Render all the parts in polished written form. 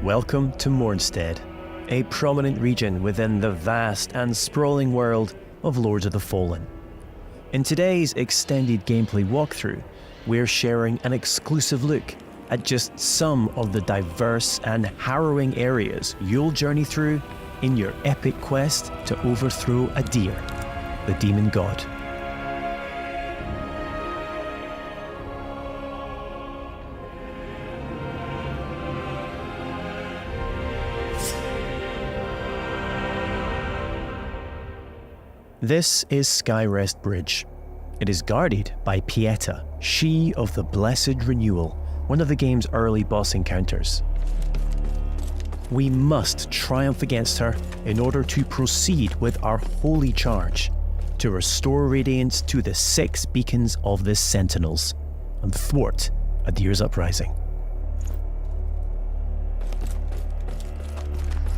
Welcome to Mornstead, a prominent region within the vast and sprawling world of Lords of the Fallen. In today's extended gameplay walkthrough, we're sharing an exclusive look at just some of the diverse and harrowing areas you'll journey through in your epic quest to overthrow Adir, the demon god. This is Skyrest Bridge. It is guarded by Pieta, she of the Blessed Renewal, one of the game's early boss encounters. We must triumph against her in order to proceed with our holy charge, to restore radiance to the 6 beacons of the Sentinels, and thwart Adir's uprising.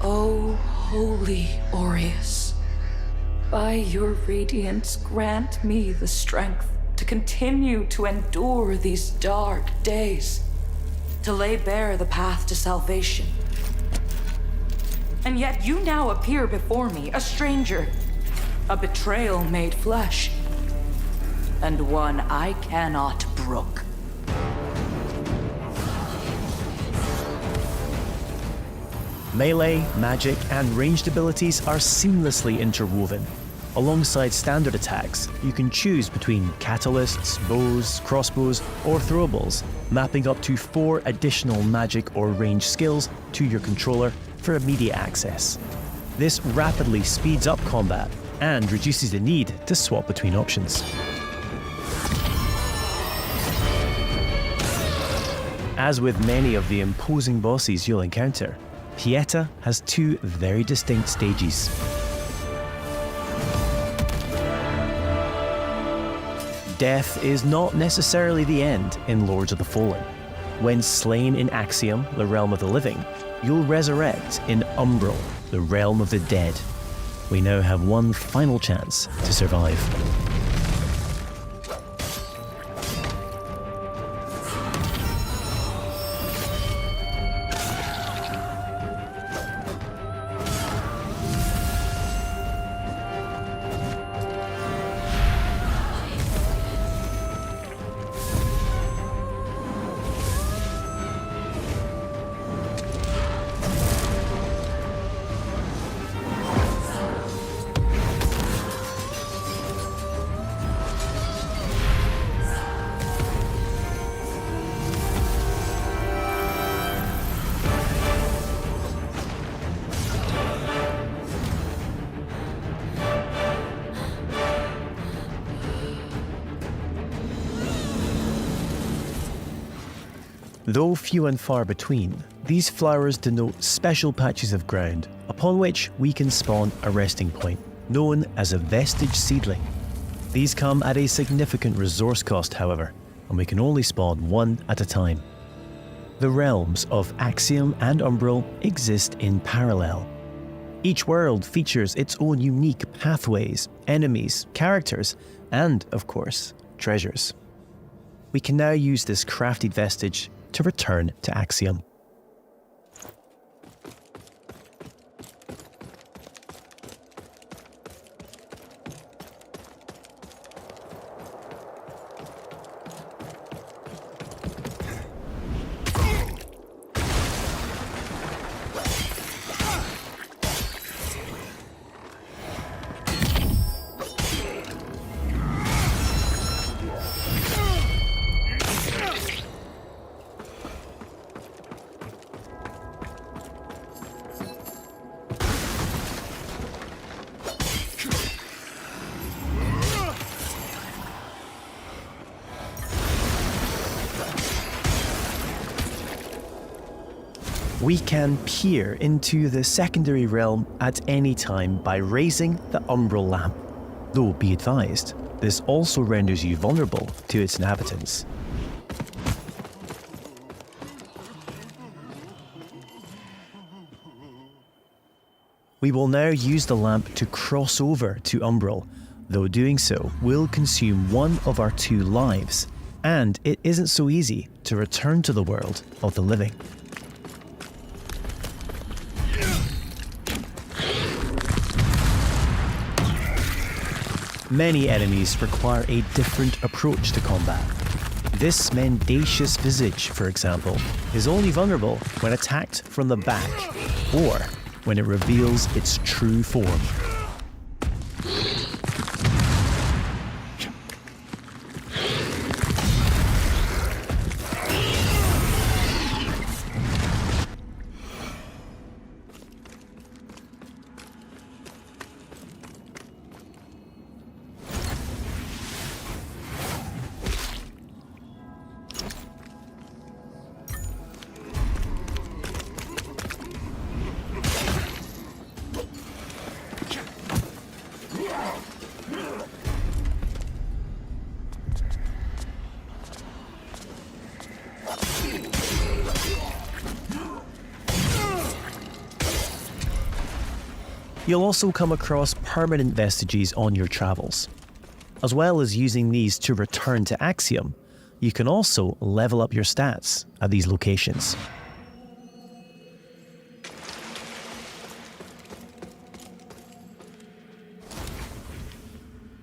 O holy Aureus, by your radiance grant me the strength to continue to endure these dark days, to lay bare the path to salvation. And yet you now appear before me, a stranger, a betrayal made flesh, and one I cannot brook. Melee, magic, and ranged abilities are seamlessly interwoven. Alongside standard attacks, you can choose between catalysts, bows, crossbows, or throwables, mapping up to 4 additional magic or range skills to your controller for immediate access. This rapidly speeds up combat and reduces the need to swap between options. As with many of the imposing bosses you'll encounter, Pieta has 2 very distinct stages. Death is not necessarily the end in Lords of the Fallen. When slain in Axiom, the realm of the living, you'll resurrect in Umbral, the realm of the dead. We now have one final chance to survive. Though few and far between, these flowers denote special patches of ground upon which we can spawn a resting point, known as a vestige seedling. These come at a significant resource cost, however, and we can only spawn 1 at a time. The realms of Axiom and Umbral exist in parallel. Each world features its own unique pathways, enemies, characters, and, of course, treasures. We can now use this crafted vestige to return to Axiom. We can peer into the secondary realm at any time by raising the Umbral lamp. Though be advised, this also renders you vulnerable to its inhabitants. We will now use the lamp to cross over to Umbral, though doing so will consume 1 of our 2 lives, and it isn't so easy to return to the world of the living. Many enemies require a different approach to combat. This mendacious visage, for example, is only vulnerable when attacked from the back, or when it reveals its true form. You'll also come across permanent vestiges on your travels. As well as using these to return to Axiom, you can also level up your stats at these locations.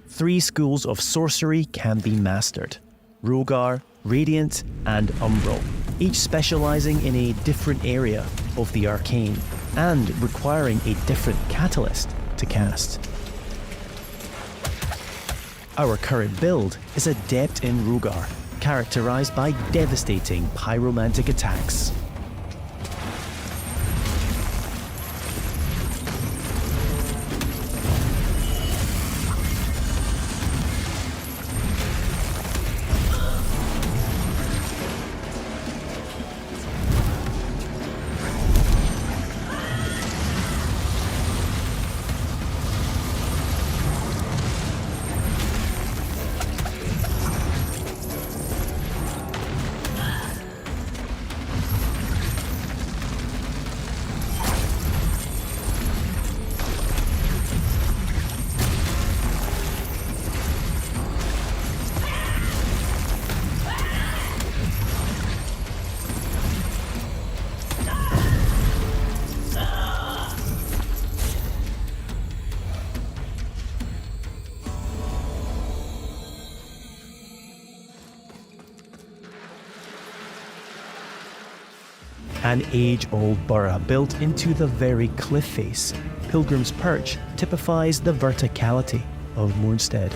Three schools of sorcery can be mastered: Rogar, Radiant, and Umbral, each specializing in a different area of the arcane and requiring a different catalyst to cast. Our current build is adept in Rogar, characterized by devastating pyromantic attacks. An age-old borough built into the very cliff face, Pilgrim's Perch typifies the verticality of Moonstead.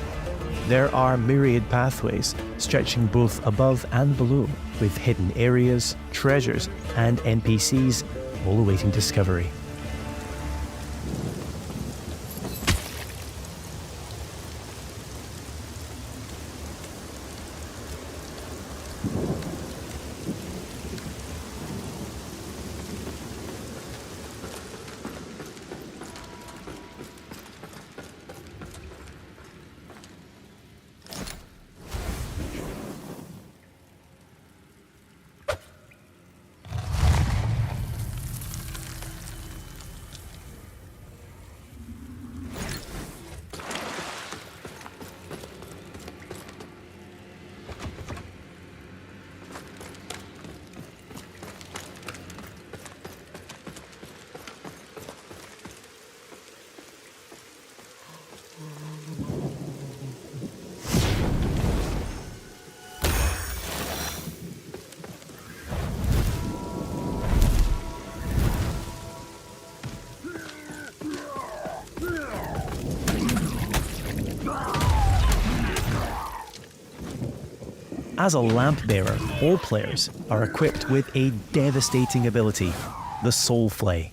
There are myriad pathways stretching both above and below, with hidden areas, treasures, and NPCs all awaiting discovery. As a lamp bearer, all players are equipped with a devastating ability, the Soul Flay.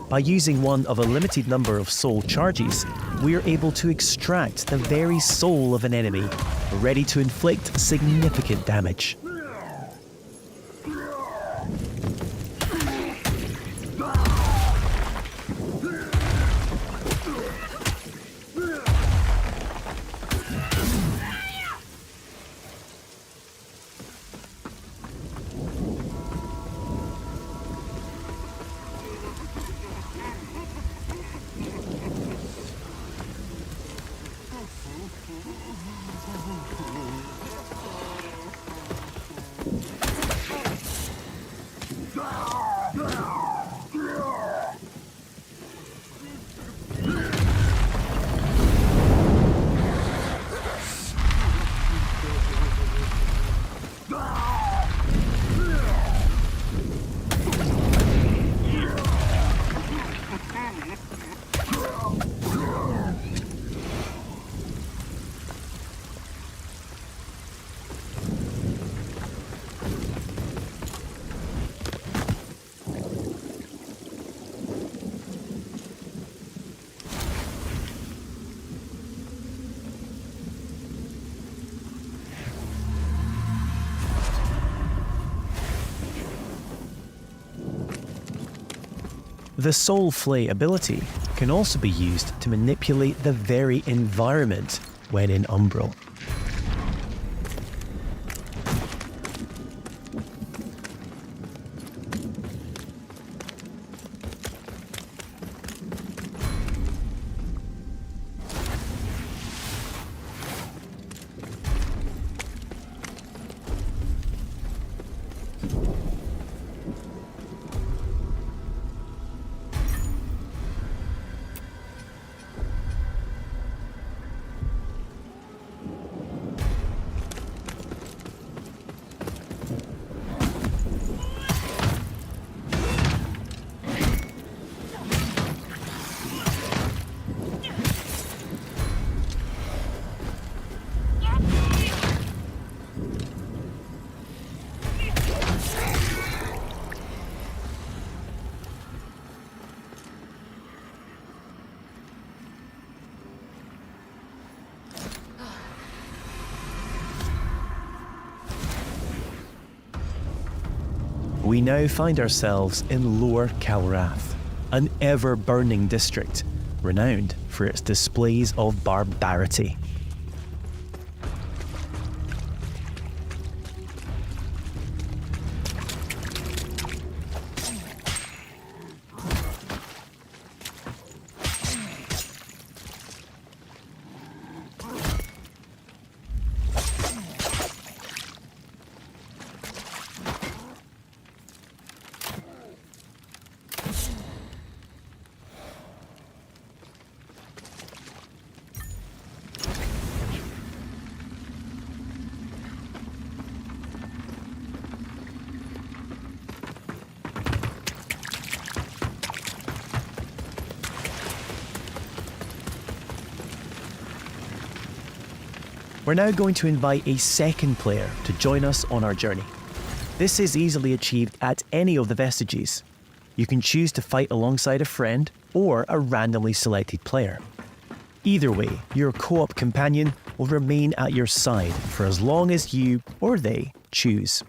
By using one of a limited number of soul charges, we are able to extract the very soul of an enemy, ready to inflict significant damage. The Soul Flay ability can also be used to manipulate the very environment when in Umbral. We now find ourselves in Lower Calrath, an ever-burning district renowned for its displays of barbarity. We're now going to invite a second player to join us on our journey. This is easily achieved at any of the vestiges. You can choose to fight alongside a friend or a randomly selected player. Either way, your co-op companion will remain at your side for as long as you or they choose.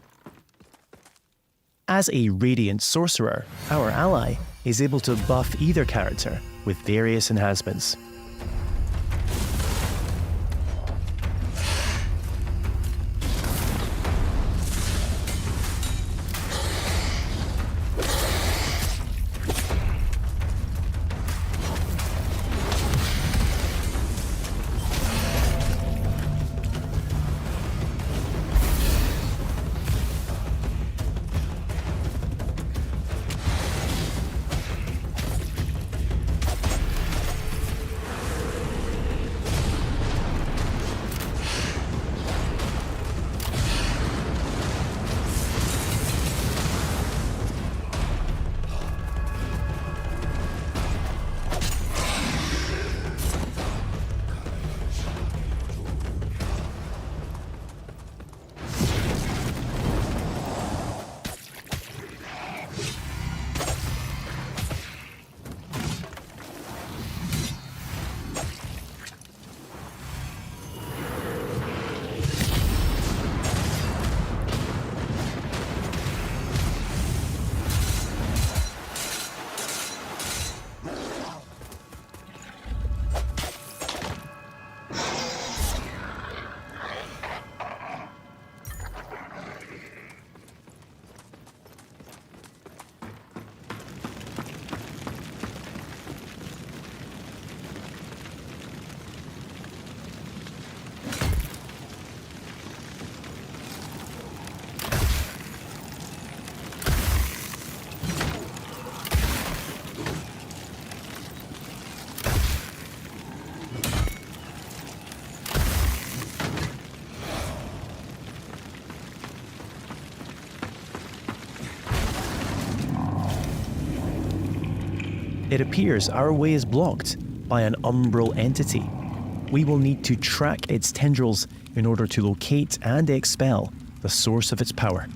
As a Radiant Sorcerer, our ally is able to buff either character with various enhancements. It appears our way is blocked by an umbral entity. We will need to track its tendrils in order to locate and expel the source of its power.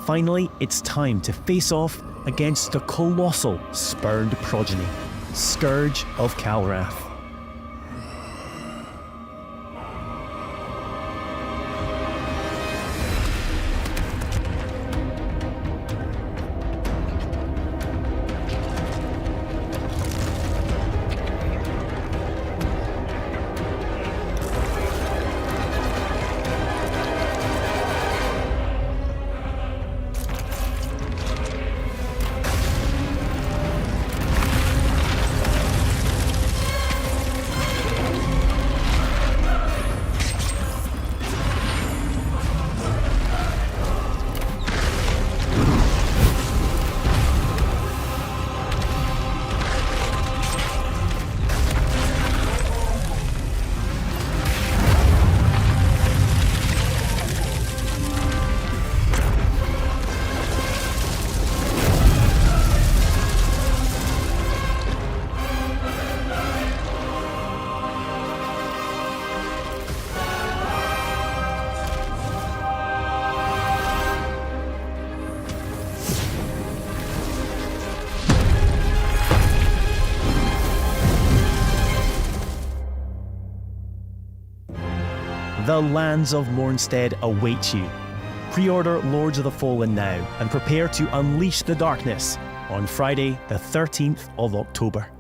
Finally, it's time to face off against the colossal spurned progeny, Scourge of Calrath. The lands of Mornstead await you. Pre-order Lords of the Fallen now and prepare to unleash the darkness on Friday the 13th of October.